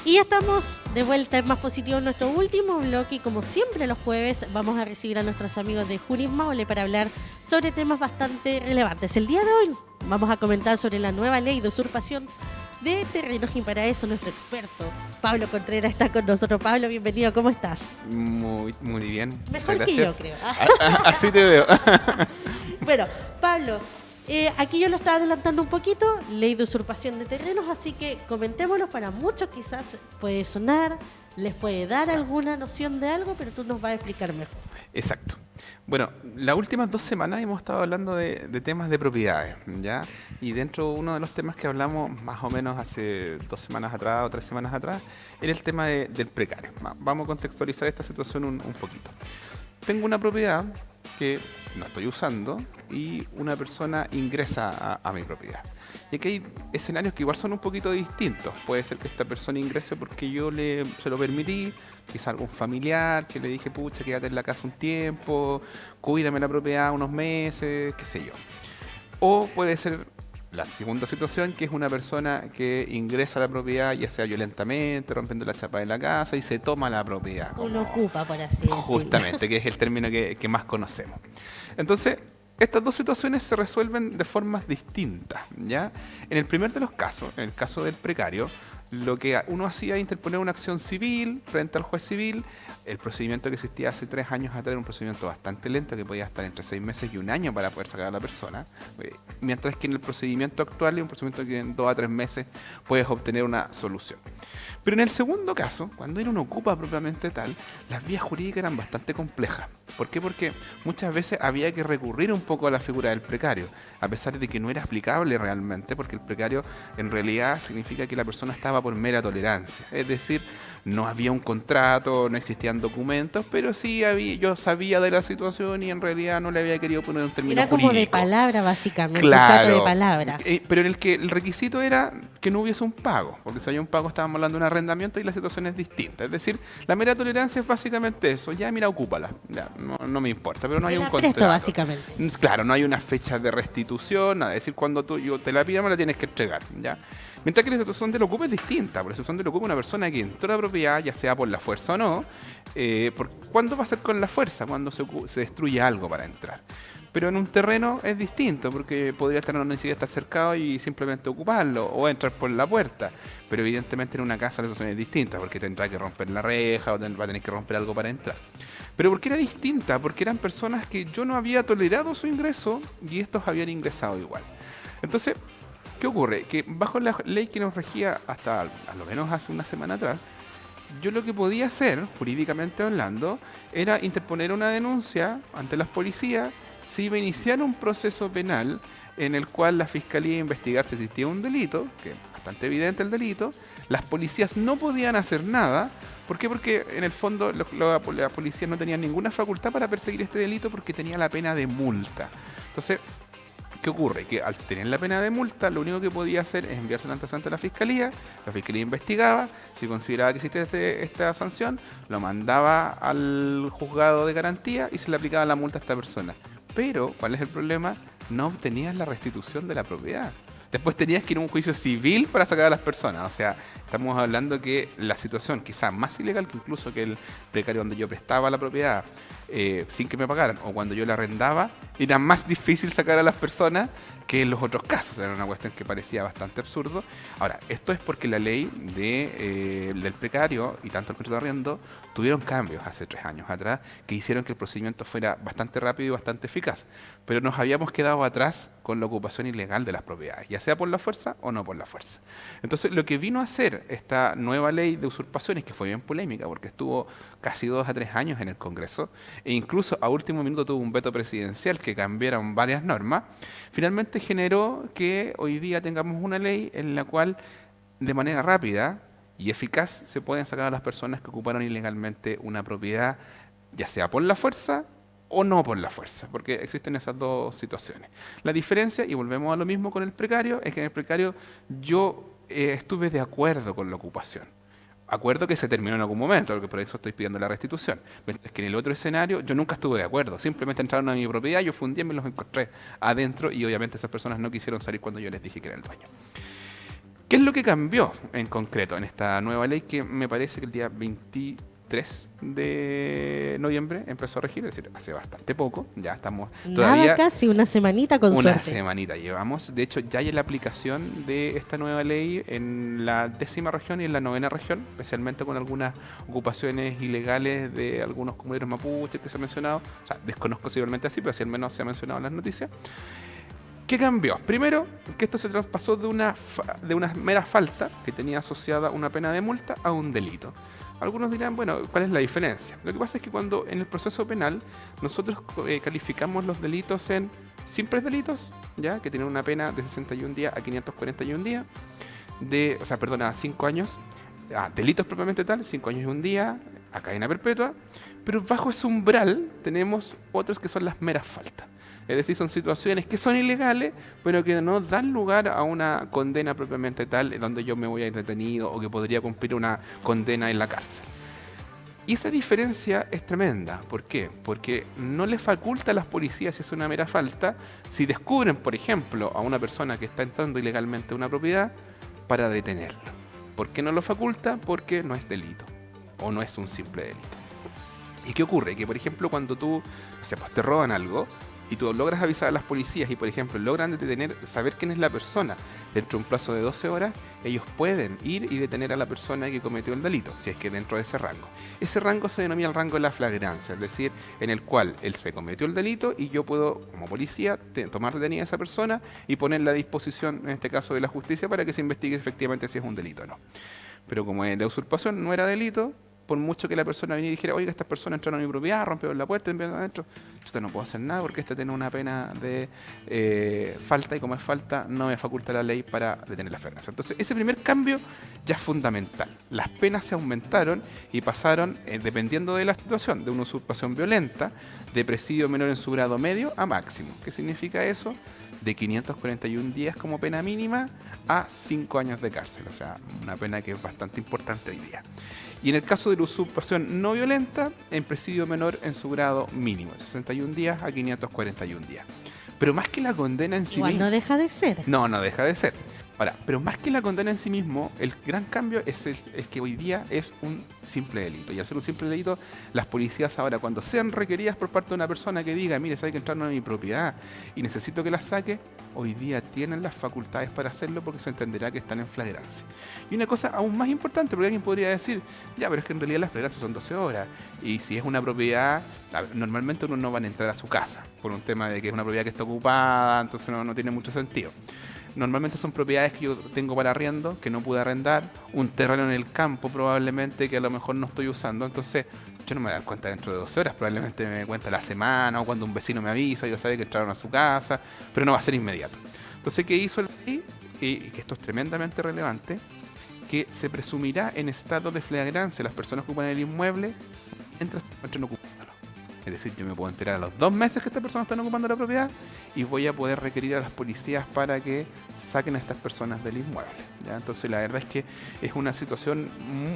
Y ya estamos de vuelta en Más Positivo en nuestro último bloque y como siempre los jueves vamos a recibir a nuestros amigos de Juris Maule para hablar sobre temas bastante relevantes. El día de hoy vamos a comentar sobre la nueva ley de usurpación de terrenos y para eso nuestro experto Pablo Contreras está con nosotros. Pablo, bienvenido, ¿cómo estás? Muy bien. Mejor que yo, creo. Así te veo. Bueno, Pablo, aquí yo lo estaba adelantando un poquito, ley de usurpación de terrenos, así que comentémoslo. Para muchos quizás puede sonar, les puede dar alguna noción de algo, pero tú nos vas a explicar mejor. Exacto. Bueno, las últimas 2 semanas hemos estado hablando de temas de propiedades, ¿ya? Y dentro de uno de los temas que hablamos más o menos hace 2 semanas atrás o 3 semanas atrás, era el tema del precario. Vamos a contextualizar esta situación un poquito. Tengo una propiedad que no estoy usando y una persona ingresa a mi propiedad. Y aquí hay escenarios que igual son un poquito distintos. Puede ser que esta persona ingrese porque yo se lo permití, quizá algún familiar que le dije, pucha, quédate en la casa un tiempo, cuídame la propiedad unos meses, qué sé yo. O puede ser la segunda situación, que es una persona que ingresa a la propiedad, ya sea violentamente, rompiendo la chapa de la casa y se toma la propiedad. Uno ocupa, por así decirlo. Justamente, que es el término que más conocemos. Entonces, estas dos situaciones se resuelven de formas distintas, ¿ya? En el primer de los casos, en el caso del precario, lo que uno hacía es interponer una acción civil frente al juez civil. El procedimiento que existía hace 3 años atrás era un procedimiento bastante lento, que podía estar entre 6 meses y 1 año para poder sacar a la persona. Mientras que en el procedimiento actual es un procedimiento que en 2 a 3 meses puedes obtener una solución. Pero en el segundo caso, cuando era un ocupa propiamente tal, las vías jurídicas eran bastante complejas. ¿Por qué? Porque muchas veces había que recurrir un poco a la figura del precario, a pesar de que no era aplicable realmente, porque el precario en realidad significa que la persona estaba por mera tolerancia. Es decir, no había un contrato, no existían documentos, pero sí yo sabía de la situación y en realidad no le había querido poner un término Era como jurídico. de palabra, básicamente, Claro, un trato de palabra. Pero en el que el requisito era que no hubiese un pago, porque si había un pago estábamos hablando de un arrendamiento y la situación es distinta. Es decir, la mera tolerancia es básicamente eso. Ya, mira, ocúpala. Ya, no me importa, pero no hay Te un la contrato. presto, básicamente. Claro, no hay una fecha de restitución, nada. Es decir, cuando yo te la pida me la tienes que entregar, ¿ya? Mientras que la situación del ocupa es distinta. Por la situación del ocupa, una persona que entró a la propiedad, ya sea por la fuerza o no, ¿cuándo va a ser con la fuerza? Cuando se destruye algo para entrar. Pero en un terreno es distinto, porque podría estar ni siquiera estar cercado y simplemente ocuparlo, o entrar por la puerta. Pero evidentemente en una casa la situación es distinta, porque tendrá que romper la reja o va a tener que romper algo para entrar. Pero ¿por qué era distinta? Porque eran personas que yo no había tolerado su ingreso y estos habían ingresado igual. Entonces, ¿qué ocurre? Que bajo la ley que nos regía hasta a lo menos hace una semana atrás, yo lo que podía hacer, jurídicamente hablando, era interponer una denuncia ante las policías si iba a iniciar un proceso penal en el cual la fiscalía iba a investigar si existía un delito, que es bastante evidente el delito. Las policías no podían hacer nada. ¿Por qué? Porque en el fondo la policía no tenía ninguna facultad para perseguir este delito porque tenía la pena de multa. Entonces, ¿qué ocurre? Que al tener la pena de multa, lo único que podía hacer es enviarse un antecedente a la fiscalía investigaba, si consideraba que existía esta sanción, lo mandaba al juzgado de garantía y se le aplicaba la multa a esta persona. Pero, ¿cuál es el problema? No obtenías la restitución de la propiedad. Después tenías que ir a un juicio civil para sacar a las personas. O sea, estamos hablando que la situación quizás más ilegal que incluso que el precario donde yo prestaba la propiedad sin que me pagaran, o cuando yo la arrendaba, era más difícil sacar a las personas que en los otros casos. Era una cuestión que parecía bastante absurdo. Ahora, esto es porque la ley del precario y tanto el contrato de arriendo tuvieron cambios hace 3 años atrás que hicieron que el procedimiento fuera bastante rápido y bastante eficaz. Pero nos habíamos quedado atrás con la ocupación ilegal de las propiedades, ya sea por la fuerza o no por la fuerza. Entonces, lo que vino a hacer esta nueva ley de usurpaciones, que fue bien polémica porque estuvo casi 2 a 3 años en el Congreso, e incluso a último minuto tuvo un veto presidencial que cambiaron varias normas, finalmente generó que hoy día tengamos una ley en la cual de manera rápida y eficaz se pueden sacar a las personas que ocuparon ilegalmente una propiedad, ya sea por la fuerza o no por la fuerza, porque existen esas dos situaciones. La diferencia, y volvemos a lo mismo con el precario, es que en el precario yo estuve de acuerdo con la ocupación. Acuerdo que se terminó en algún momento, porque por eso estoy pidiendo la restitución. Mientras que en el otro escenario yo nunca estuve de acuerdo. Simplemente entraron a mi propiedad, yo fui un día y me los encontré adentro y obviamente esas personas no quisieron salir cuando yo les dije que era el dueño. ¿Qué es lo que cambió en concreto en esta nueva ley que me parece que el día 23 de noviembre empezó a regir? Es decir, hace bastante poco, ya estamos todavía... Nada, casi una semanita con Una suerte. semanita llevamos. De hecho, ya hay la aplicación de esta nueva ley en la 10ª región y en la 9ª región, especialmente con algunas ocupaciones ilegales de algunos comuneros mapuches que se ha mencionado. O sea, desconozco si realmente así, pero si al menos se ha mencionado en las noticias. ¿Qué cambió? Primero, que esto se traspasó de una mera falta que tenía asociada una pena de multa a un delito. Algunos dirán, bueno, ¿cuál es la diferencia? Lo que pasa es que cuando en el proceso penal nosotros calificamos los delitos en simples delitos, ya que tienen una pena de 61 días a 541 días, a 5 años, delitos propiamente tal, 5 años y un día, a cadena perpetua, pero bajo ese umbral tenemos otros que son las meras faltas. Es decir, son situaciones que son ilegales, pero que no dan lugar a una condena propiamente tal, donde yo me voy a ir detenido o que podría cumplir una condena en la cárcel. Y esa diferencia es tremenda. ¿Por qué? Porque no le faculta a las policías, si es una mera falta, si descubren, por ejemplo, a una persona que está entrando ilegalmente a una propiedad, para detenerlo. ¿Por qué no lo faculta? Porque no es delito, o no es un simple delito. ¿Y qué ocurre? Que, por ejemplo, cuando te roban algo, y tú logras avisar a las policías y, por ejemplo, logran saber quién es la persona dentro de un plazo de 12 horas, ellos pueden ir y detener a la persona que cometió el delito, si es que dentro de ese rango. Ese rango se denomina el rango de la flagrancia, es decir, en el cual él se cometió el delito y yo puedo, como policía, tomar detenida a esa persona y ponerla a disposición, en este caso, de la justicia para que se investigue efectivamente si es un delito o no. Pero como la usurpación no era delito, por mucho que la persona viniera y dijera, oiga, estas personas entraron a mi propiedad, rompieron la puerta, enviaron adentro, yo no puedo hacer nada porque este tiene una pena de falta y como es falta no me faculta la ley para detener la flagrancia. Entonces ese primer cambio ya es fundamental. Las penas se aumentaron y pasaron, dependiendo de la situación, de una usurpación violenta, de presidio menor en su grado medio a máximo. ¿Qué significa eso? De 541 días como pena mínima a 5 años de cárcel, o sea, una pena que es bastante importante hoy día. Y en el caso de la usurpación no violenta, en presidio menor en su grado mínimo, de 61 días a 541 días. Pero más que la condena en sí misma... Igual no deja de ser. No deja de ser. Ahora, pero más que la condena en sí mismo, el gran cambio es que hoy día es un simple delito. Y al ser un simple delito, las policías ahora, cuando sean requeridas por parte de una persona que diga, mire, sabe que entraron a mi propiedad y necesito que las saque, hoy día tienen las facultades para hacerlo porque se entenderá que están en flagrancia. Y una cosa aún más importante, porque alguien podría decir, ya, pero es que en realidad las flagrancias son 12 horas. Y si es una propiedad, normalmente uno no va a entrar a su casa, por un tema de que es una propiedad que está ocupada, entonces no tiene mucho sentido. Normalmente son propiedades que yo tengo para arriendo, que no pude arrendar, un terreno en el campo probablemente que a lo mejor no estoy usando, entonces yo no me voy a dar cuenta dentro de 12 horas, probablemente me dé cuenta la semana o cuando un vecino me avisa, yo sabe que entraron a su casa, pero no va a ser inmediato. Entonces, ¿qué hizo el ley? Y que esto es tremendamente relevante, que se presumirá en estado de flagrancia las personas que ocupan el inmueble mientras entren ocupándolo. Es decir, yo me puedo enterar a los 2 meses que estas personas están ocupando la propiedad y voy a poder requerir a las policías para que saquen a estas personas del inmueble, ¿ya? Entonces la verdad es que es una situación,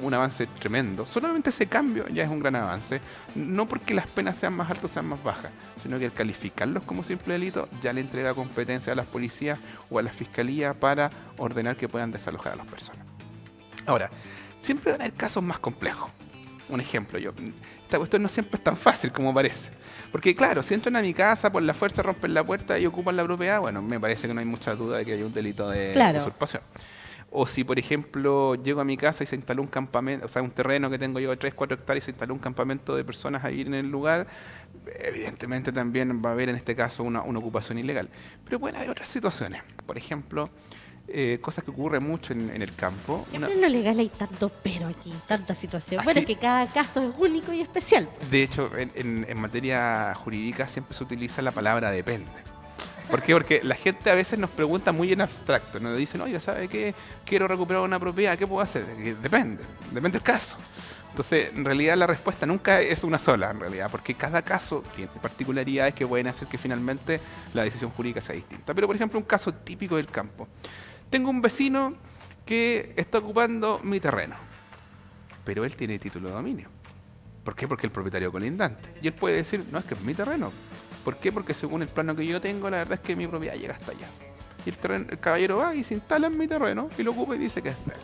un avance tremendo. Solamente ese cambio ya es un gran avance, no porque las penas sean más altas o sean más bajas, sino que al calificarlos como simple delito ya le entrega competencia a las policías o a la fiscalía para ordenar que puedan desalojar a las personas. Ahora, siempre van a haber casos más complejos. Un ejemplo, esta cuestión no siempre es tan fácil como parece. Porque claro, si entran a mi casa, por la fuerza rompen la puerta y ocupan la propiedad, bueno, me parece que no hay mucha duda de que hay un delito de usurpación. O si, por ejemplo, llego a mi casa y se instaló un campamento, o sea, un terreno que tengo yo de 3-4 hectáreas y se instaló un campamento de personas ahí en el lugar, evidentemente también va a haber en este caso una ocupación ilegal. Pero pueden haber otras situaciones. Por ejemplo, cosas que ocurren mucho en el campo. Siempre en lo legal hay tanto pero aquí, tanta situación. Bueno, es que cada caso es único y especial. De hecho, en materia jurídica siempre se utiliza la palabra depende. ¿Por qué? Porque la gente a veces nos pregunta muy en abstracto. Nos dicen, oiga, ¿sabe qué? Quiero recuperar una propiedad, ¿qué puedo hacer? Depende del caso. Entonces, en realidad la respuesta nunca es una sola, en realidad, porque cada caso tiene particularidades que pueden hacer que finalmente la decisión jurídica sea distinta. Pero, por ejemplo, un caso típico del campo. Tengo un vecino que está ocupando mi terreno, pero él tiene título de dominio. ¿Por qué? Porque el propietario colindante. Y él puede decir, no, es que es mi terreno. ¿Por qué? Porque según el plano que yo tengo, la verdad es que mi propiedad llega hasta allá. Y el caballero va y se instala en mi terreno y lo ocupa y dice que es de él.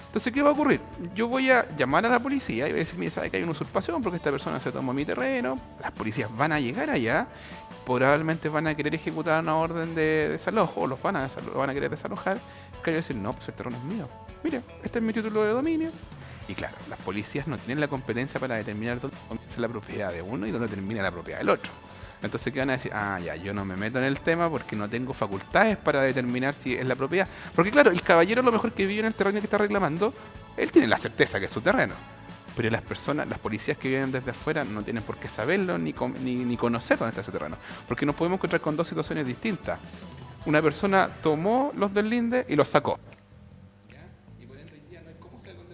Entonces, ¿qué va a ocurrir? Yo voy a llamar a la policía y voy a decir, mire, sabe que hay una usurpación porque esta persona se tomó mi terreno. Las policías van a llegar allá, probablemente van a querer ejecutar una orden de desalojo, o los van a querer desalojar. El caballero va a decir, no, pues el terreno es mío. Mire, este es mi título de dominio. Y claro, las policías no tienen la competencia para determinar dónde comienza la propiedad de uno y dónde termina la propiedad del otro. Entonces, ¿qué van a decir? Ah, ya, yo no me meto en el tema porque no tengo facultades para determinar si es la propiedad. Porque claro, el caballero a lo mejor que vive en el terreno que está reclamando, él tiene la certeza que es su terreno. Pero las personas, las policías que vienen desde afuera no tienen por qué saberlo ni conocer dónde está ese terreno. Porque nos podemos encontrar con dos situaciones distintas. Una persona tomó los deslinde y los sacó.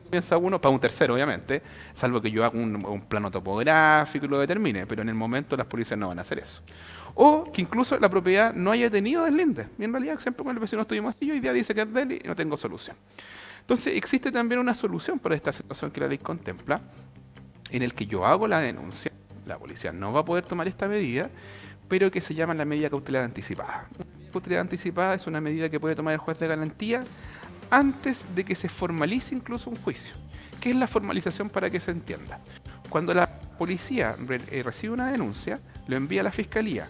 Piensa uno para un tercero, obviamente, salvo que yo haga un plano topográfico y lo determine, pero en el momento las policías no van a hacer eso. O que incluso la propiedad no haya tenido deslinde. Y en realidad siempre con el vecino estuvimos así, hoy día dice que es de él y no tengo solución. Entonces existe también una solución para esta situación que la ley contempla, en el que yo hago la denuncia, la policía no va a poder tomar esta medida, pero que se llama la medida cautelar anticipada. La medida cautelar anticipada es una medida que puede tomar el juez de garantía antes de que se formalice incluso un juicio. ¿Qué es la formalización para que se entienda? Cuando la policía recibe una denuncia, lo envía a la fiscalía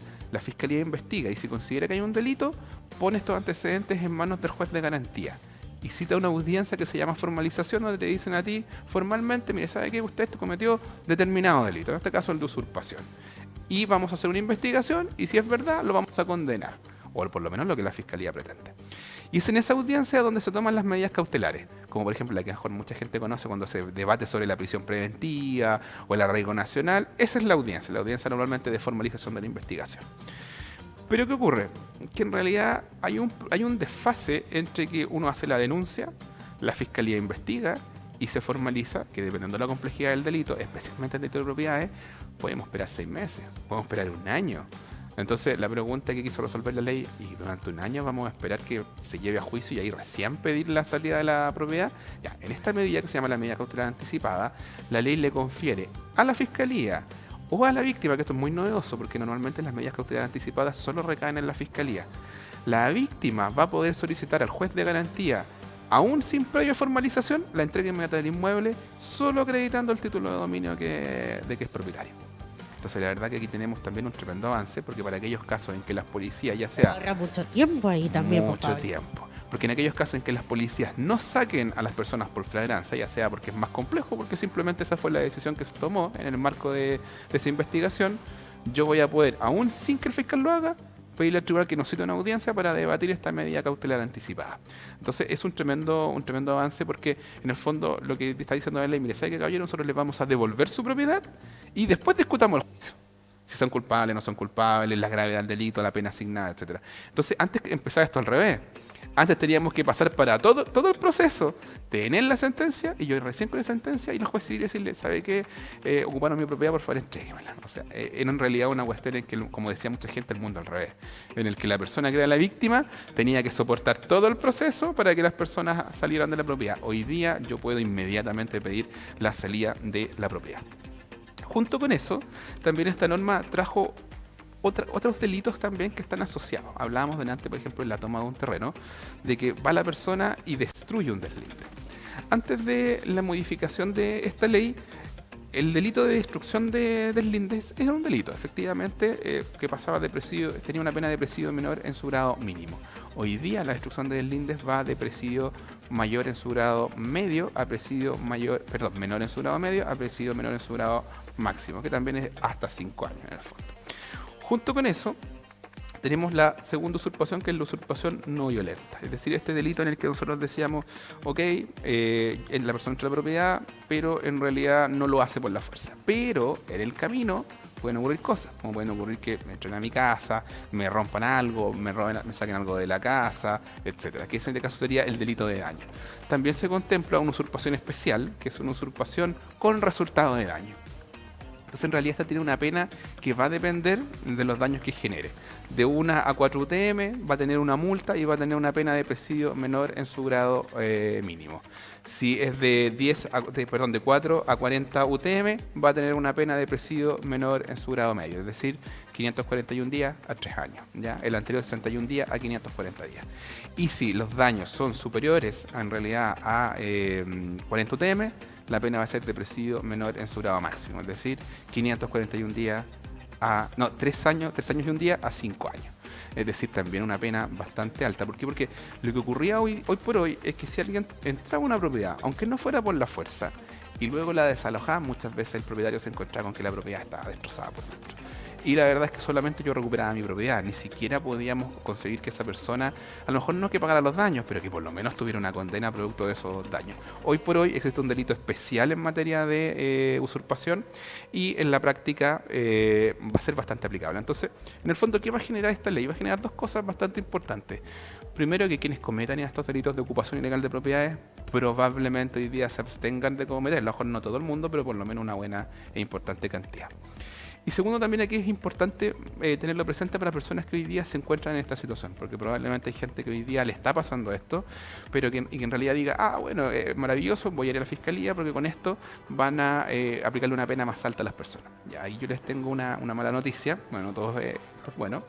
investiga y si considera que hay un delito, pone estos antecedentes en manos del juez de garantía y cita una audiencia que se llama formalización, donde te dicen a ti formalmente, mire, ¿sabe qué? Usted cometió determinado delito, en este caso el de usurpación. Y vamos a hacer una investigación y si es verdad, lo vamos a condenar. O por lo menos lo que la fiscalía pretende. Y es en esa audiencia donde se toman las medidas cautelares, como por ejemplo la que mejor mucha gente conoce cuando se debate sobre la prisión preventiva o el arraigo nacional. Esa es la audiencia normalmente de formalización de la investigación. Pero ¿qué ocurre? Que en realidad hay un desfase entre que uno hace la denuncia, la fiscalía investiga y se formaliza, que dependiendo de la complejidad del delito, especialmente el delito de propiedades, podemos esperar 6 meses, podemos esperar 1 año. Entonces la pregunta que quiso resolver la ley, y durante 1 año vamos a esperar que se lleve a juicio y ahí recién pedir la salida de la propiedad. Ya, en esta medida que se llama la medida cautelar anticipada, la ley le confiere a la fiscalía o a la víctima, que esto es muy novedoso porque normalmente las medidas cautelares anticipadas solo recaen en la fiscalía. La víctima va a poder solicitar al juez de garantía, aún sin previa formalización, la entrega inmediata del inmueble, solo acreditando el título de dominio de que es propietario. Entonces la verdad que aquí tenemos también un tremendo avance, porque para aquellos casos en que las policías ya sea... Ahorra mucho tiempo ahí también. Mucho tiempo. Porque en aquellos casos en que las policías no saquen a las personas por flagrancia, ya sea porque es más complejo, porque simplemente esa fue la decisión que se tomó en el marco de esa investigación, yo voy a poder, aún sin que el fiscal lo haga, pedirle al tribunal que nos cite una audiencia para debatir esta medida cautelar anticipada. Entonces es un tremendo avance porque en el fondo lo que está diciendo la ley, mire, ¿sabe qué, caballero? Nosotros les vamos a devolver su propiedad y después discutamos el juicio. Si son culpables, no son culpables, la gravedad del delito, la pena asignada, etcétera. Entonces antes empezaba esto al revés. Antes teníamos que pasar para todo el proceso, tener la sentencia, y yo recién con la sentencia, y los jueces civil decirle, ¿sabe qué? Ocuparon mi propiedad, por favor, entréguemela. O sea, era en realidad una cuestión en que, como decía mucha gente, el mundo al revés, en el que la persona que era la víctima tenía que soportar todo el proceso para que las personas salieran de la propiedad. Hoy día yo puedo inmediatamente pedir la salida de la propiedad. Junto con eso, también esta norma trajo otros delitos también que están asociados. Hablábamos delante, por ejemplo, en la toma de un terreno, de que va la persona y destruye un deslinde. Antes de la modificación de esta ley, el delito de destrucción de deslindes era un delito, efectivamente, que pasaba de presidio, tenía una pena de presidio menor en su grado mínimo. Hoy día la destrucción de deslindes va de presidio mayor en su grado medio a presidio menor en su grado medio a presidio menor en su grado máximo, que también es hasta 5 años en el fondo. Junto con eso, tenemos la segunda usurpación, que es la usurpación no violenta. Es decir, este delito en el que nosotros decíamos, ok, la persona entra a la propiedad, pero en realidad no lo hace por la fuerza. Pero en el camino pueden ocurrir cosas, como pueden ocurrir que me entren a mi casa, me rompan algo, me saquen algo de la casa, etcétera. Que ese en este caso sería el delito de daño. También se contempla una usurpación especial, que es una usurpación con resultado de daño. Entonces en realidad esta tiene una pena que va a depender de los daños que genere. De 1 a 4 UTM va a tener una multa y va a tener una pena de presidio menor en su grado mínimo. Si es de 4 a 40 UTM va a tener una pena de presidio menor en su grado medio, es decir, 541 días a 3 años, ¿ya? El anterior 61 días a 540 días. Y si los daños son superiores en realidad a 40 UTM, la pena va a ser de presidio menor en su grado máximo, es decir, 541 días a 3 años y un día a 5 años. Es decir, también una pena bastante alta. ¿Por qué? Porque lo que ocurría hoy por hoy es que si alguien entraba a una propiedad, aunque no fuera por la fuerza, y luego la desalojaba, muchas veces el propietario se encontraba con que la propiedad estaba destrozada por dentro. Y la verdad es que solamente yo recuperaba mi propiedad, ni siquiera podíamos conseguir que esa persona, a lo mejor no que pagara los daños, pero que por lo menos tuviera una condena producto de esos daños. Hoy por hoy existe un delito especial en materia de usurpación y en la práctica va a ser bastante aplicable. Entonces, en el fondo, ¿qué va a generar esta ley? Va a generar dos cosas bastante importantes. Primero, que quienes cometan estos delitos de ocupación ilegal de propiedades probablemente hoy día se abstengan de cometerlo. A lo mejor no todo el mundo, pero por lo menos una buena e importante cantidad. Y segundo, también aquí es importante tenerlo presente para personas que hoy día se encuentran en esta situación, porque probablemente hay gente que hoy día le está pasando esto, pero que en realidad diga, bueno, maravilloso, voy a ir a la fiscalía porque con esto van a aplicarle una pena más alta a las personas. Ya, ahí yo les tengo una mala noticia, bueno, todos, pues bueno.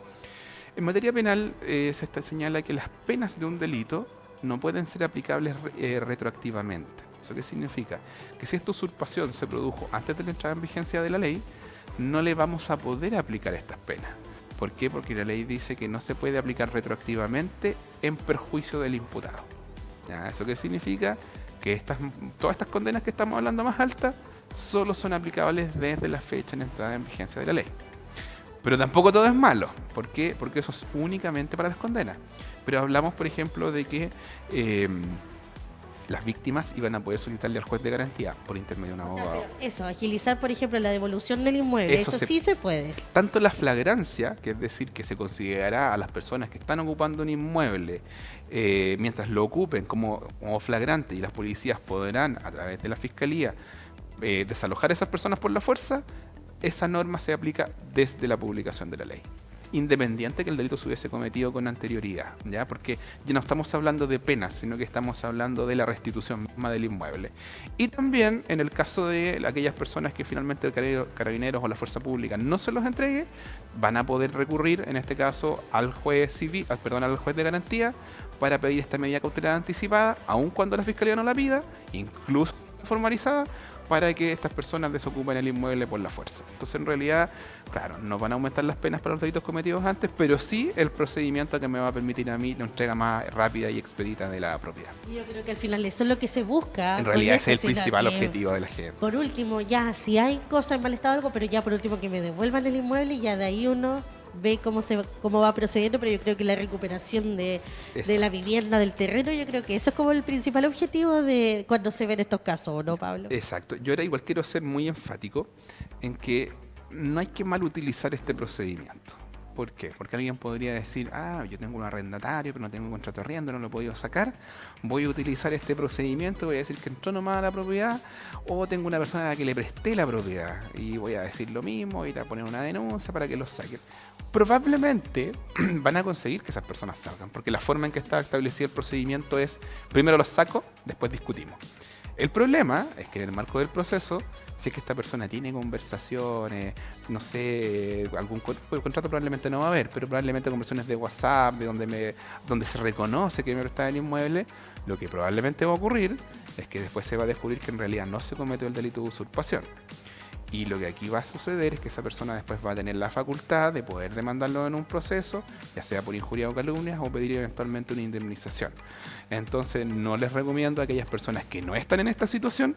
En materia penal se señala que las penas de un delito no pueden ser aplicables retroactivamente. ¿Eso qué significa? Que si esta usurpación se produjo antes de la entrada en vigencia de la ley, no le vamos a poder aplicar estas penas. ¿Por qué? Porque la ley dice que no se puede aplicar retroactivamente en perjuicio del imputado. ¿Ya? ¿Eso qué significa? Que todas estas condenas que estamos hablando más altas solo son aplicables desde la fecha de entrada en vigencia de la ley. Pero tampoco todo es malo. ¿Por qué? Porque eso es únicamente para las condenas. Pero hablamos, por ejemplo, de que las víctimas iban a poder solicitarle al juez de garantía por intermedio de un abogado. Eso, agilizar, por ejemplo, la devolución del inmueble, eso sí se puede. Tanto la flagrancia, que es decir, que se considerará a las personas que están ocupando un inmueble mientras lo ocupen como flagrante, y las policías podrán, a través de la fiscalía, desalojar a esas personas por la fuerza, esa norma se aplica desde la publicación de la ley, independiente que el delito se hubiese cometido con anterioridad, ¿ya? Porque ya no estamos hablando de penas, sino que estamos hablando de la restitución misma del inmueble. Y también en el caso de aquellas personas que finalmente el Carabineros o la Fuerza Pública no se los entregue, van a poder recurrir, en este caso, al juez de garantía para pedir esta medida cautelar anticipada, aun cuando la Fiscalía no la pida, incluso formalizada, para que estas personas desocupen el inmueble por la fuerza. Entonces, en realidad, claro, no van a aumentar las penas para los delitos cometidos antes, pero sí el procedimiento que me va a permitir a mí la entrega más rápida y expedita de la propiedad. Yo creo que al final eso es lo que se busca. En realidad ese es el principal objetivo de la gente. Por último, ya, si hay cosas en mal estado, algo, pero ya por último que me devuelvan el inmueble y ya de ahí uno ve cómo va procediendo, pero yo creo que la recuperación de la vivienda, del terreno, yo creo que eso es como el principal objetivo de cuando se ven estos casos, ¿no, Pablo? Exacto. Yo ahora igual quiero ser muy enfático en que no hay que mal utilizar este procedimiento. ¿Por qué? Porque alguien podría decir, yo tengo un arrendatario, pero no tengo un contrato de arriendo, no lo he podido sacar, voy a utilizar este procedimiento, voy a decir que entró nomás a la propiedad, o tengo una persona a la que le presté la propiedad, y voy a decir lo mismo, ir a poner una denuncia para que lo saquen. Probablemente van a conseguir que esas personas salgan, porque la forma en que está establecido el procedimiento es, primero los saco, después discutimos. El problema es que en el marco del proceso, si es que esta persona tiene conversaciones, no sé, algún contrato probablemente no va a haber, pero probablemente conversaciones de WhatsApp, donde se reconoce que me presta el inmueble, lo que probablemente va a ocurrir es que después se va a descubrir que en realidad no se cometió el delito de usurpación. Y lo que aquí va a suceder es que esa persona después va a tener la facultad de poder demandarlo en un proceso, ya sea por injuria o calumnias, o pedir eventualmente una indemnización. Entonces no les recomiendo a aquellas personas que no están en esta situación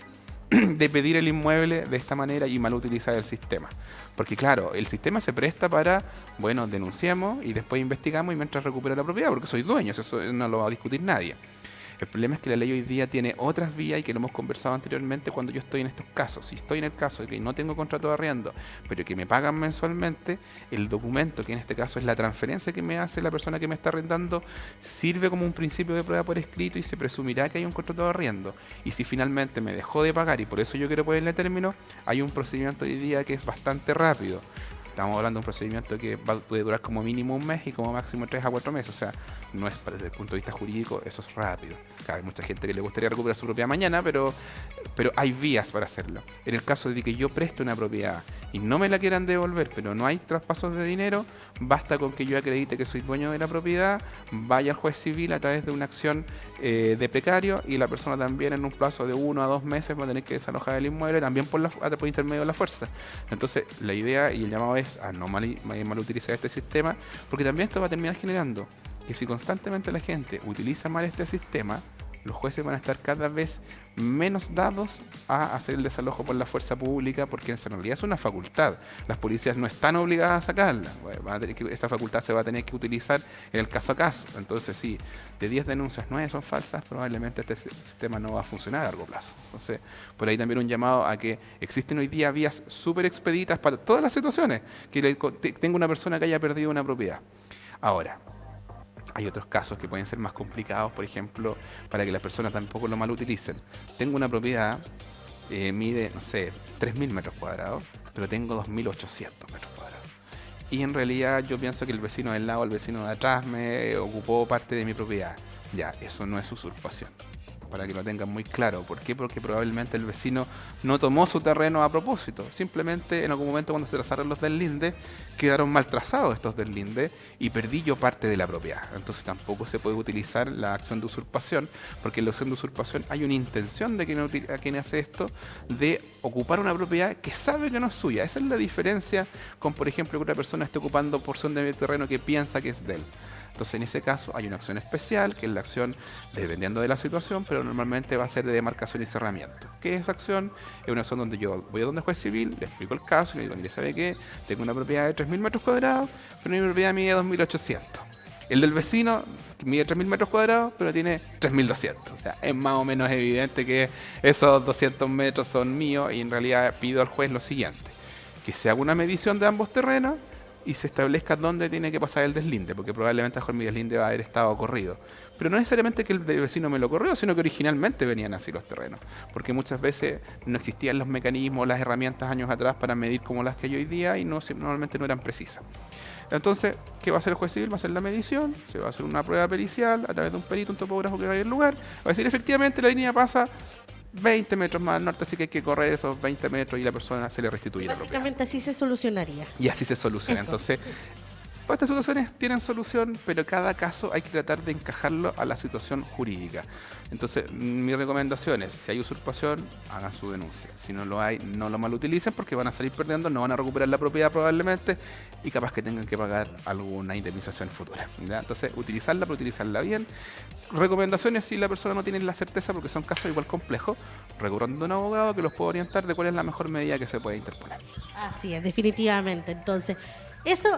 de pedir el inmueble de esta manera y mal utilizar el sistema. Porque claro, el sistema se presta para, denunciamos y después investigamos y mientras recupero la propiedad, porque soy dueño, eso no lo va a discutir nadie. El problema es que la ley hoy día tiene otras vías y que lo hemos conversado anteriormente cuando yo estoy en estos casos. Si estoy en el caso de que no tengo contrato de arriendo, pero que me pagan mensualmente, el documento, que en este caso es la transferencia que me hace la persona que me está arrendando, sirve como un principio de prueba por escrito y se presumirá que hay un contrato de arriendo. Y si finalmente me dejó de pagar y por eso yo quiero ponerle término, hay un procedimiento hoy día que es bastante rápido. Estamos hablando de un procedimiento que puede durar como mínimo un mes y como máximo 3 a 4 meses. O sea, no es desde el punto de vista jurídico, eso es rápido. Claro, hay mucha gente que le gustaría recuperar su propiedad mañana, pero hay vías para hacerlo. En el caso de que yo preste una propiedad y no me la quieran devolver, pero no hay traspasos de dinero, basta con que yo acredite que soy dueño de la propiedad, vaya al juez civil a través de una acción de precario y la persona también en un plazo de 1 a 2 meses va a tener que desalojar el inmueble también por intermedio de la fuerza. Entonces, la idea y el llamado es a no mal utilizar este sistema, porque también esto va a terminar generando que si constantemente la gente utiliza mal este sistema, los jueces van a estar cada vez menos dados a hacer el desalojo por la fuerza pública, porque en realidad es una facultad. Las policías no están obligadas a sacarla. Esta facultad se va a tener que utilizar en el caso a caso. Entonces, si de 10 denuncias 9 son falsas, probablemente este sistema no va a funcionar a largo plazo. Entonces, por ahí también un llamado a que existen hoy día vías súper expeditas para todas las situaciones, que tenga una persona que haya perdido una propiedad. Ahora, hay otros casos que pueden ser más complicados, por ejemplo, para que las personas tampoco lo mal utilicen. Tengo una propiedad, mide, no sé, 3.000 metros cuadrados, pero tengo 2.800 metros cuadrados. Y en realidad yo pienso que el vecino del lado, el vecino de atrás, me ocupó parte de mi propiedad. Ya, eso no es usurpación. Para que lo tengan muy claro. ¿Por qué? Porque probablemente el vecino no tomó su terreno a propósito. Simplemente en algún momento cuando se trazaron los deslindes, quedaron mal trazados estos deslindes y perdí yo parte de la propiedad. Entonces tampoco se puede utilizar la acción de usurpación, porque en la acción de usurpación hay una intención de quien hace esto de ocupar una propiedad que sabe que no es suya. Esa es la diferencia con, por ejemplo, que una persona esté ocupando porción de terreno que piensa que es de él. Entonces, en ese caso, hay una acción especial, que es la acción dependiendo de la situación, pero normalmente va a ser de demarcación y cerramiento. ¿Qué es esa acción? Es una acción donde yo voy a donde el juez civil, le explico el caso, y le digo, mire, ¿sabe qué? Tengo una propiedad de 3.000 metros cuadrados, pero mi propiedad mide 2.800. El del vecino mide 3.000 metros cuadrados, pero tiene 3.200. O sea, es más o menos evidente que esos 200 metros son míos y en realidad pido al juez lo siguiente, que se haga una medición de ambos terrenos y se establezca dónde tiene que pasar el deslinde, porque probablemente a lo mejor mi deslinde va a haber estado corrido. Pero no necesariamente que el vecino me lo corrió, sino que originalmente venían así los terrenos, porque muchas veces no existían los mecanismos, las herramientas años atrás para medir como las que hay hoy día y normalmente no eran precisas. Entonces, ¿qué va a hacer el juez civil? Va a hacer la medición, se va a hacer una prueba pericial a través de un perito, un topógrafo que va a ir al lugar, va a decir efectivamente la línea pasa 20 metros más al norte, así que hay que correr esos 20 metros y la persona se le restituye la propiedad. Básicamente así se solucionaría. Y así se soluciona. Eso. Entonces, estas situaciones tienen solución, pero cada caso hay que tratar de encajarlo a la situación jurídica. Entonces, mi recomendación es, si hay usurpación, hagan su denuncia. Si no lo hay, no lo malutilicen porque van a salir perdiendo, no van a recuperar la propiedad probablemente y capaz que tengan que pagar alguna indemnización futura, ¿ya? Entonces, utilizarla, pero utilizarla bien. Recomendaciones si la persona no tiene la certeza, porque son casos igual complejos, recurriendo a un abogado que los pueda orientar de cuál es la mejor medida que se puede interponer. Así es, definitivamente. Entonces,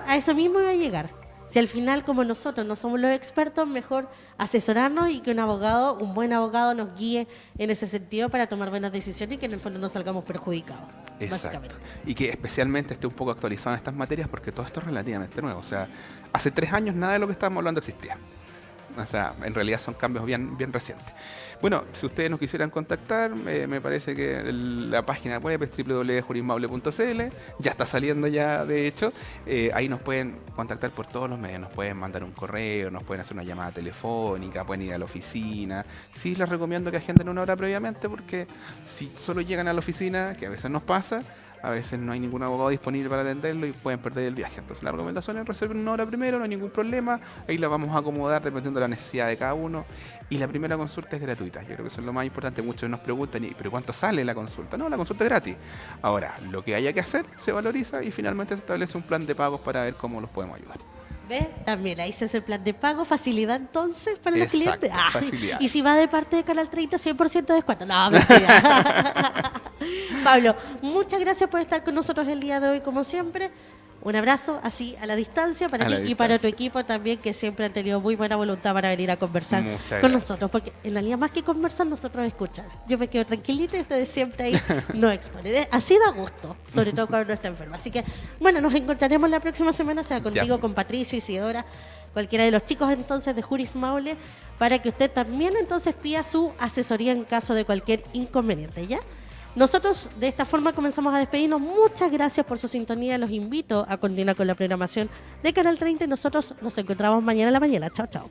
a eso mismo iba a llegar. Si al final, como nosotros no somos los expertos, mejor asesorarnos y que un buen abogado nos guíe en ese sentido para tomar buenas decisiones y que en el fondo no salgamos perjudicados. Exacto. Básicamente. Y que especialmente esté un poco actualizado en estas materias porque todo esto es relativamente nuevo. O sea, hace 3 años nada de lo que estábamos hablando existía. O sea, en realidad son cambios bien recientes. Bueno, si ustedes nos quisieran contactar, me parece que la página web es www.jurismable.cl, ya está saliendo ya de hecho, ahí nos pueden contactar por todos los medios, nos pueden mandar un correo, nos pueden hacer una llamada telefónica, pueden ir a la oficina. Sí, les recomiendo que agenden una hora previamente porque si solo llegan a la oficina, que a veces nos pasa, a veces no hay ningún abogado disponible para atenderlo y pueden perder el viaje. Entonces la recomendación es reserven una hora primero, no hay ningún problema. Ahí la vamos a acomodar dependiendo de la necesidad de cada uno. Y la primera consulta es gratuita. Yo creo que eso es lo más importante. Muchos nos preguntan, ¿pero cuánto sale la consulta? No, la consulta es gratis. Ahora, lo que haya que hacer se valoriza y finalmente se establece un plan de pagos para ver cómo los podemos ayudar. ¿Ves? También ahí se hace el plan de pago, facilidad entonces para los clientes. Facilidad. Y si va de parte de Canal 30, 100% de descuento. No, mentira. Pablo, muchas gracias por estar con nosotros el día de hoy, como siempre. Un abrazo así a la distancia para ti y para tu equipo también, que siempre han tenido muy buena voluntad para venir a conversar con nosotros, porque en realidad más que conversar, nosotros escuchar. Yo me quedo tranquilita y ustedes siempre ahí nos exponen. Así da gusto, sobre todo cuando uno está enfermo. Así que, bueno, nos encontraremos la próxima semana, sea contigo, con Patricio, Isidora, cualquiera de los chicos entonces de Juris Maule, para que usted también entonces pida su asesoría en caso de cualquier inconveniente, ¿ya? Nosotros de esta forma comenzamos a despedirnos. Muchas gracias por su sintonía. Los invito a continuar con la programación de Canal 30 y nosotros nos encontramos mañana en la mañana. Chao, chao.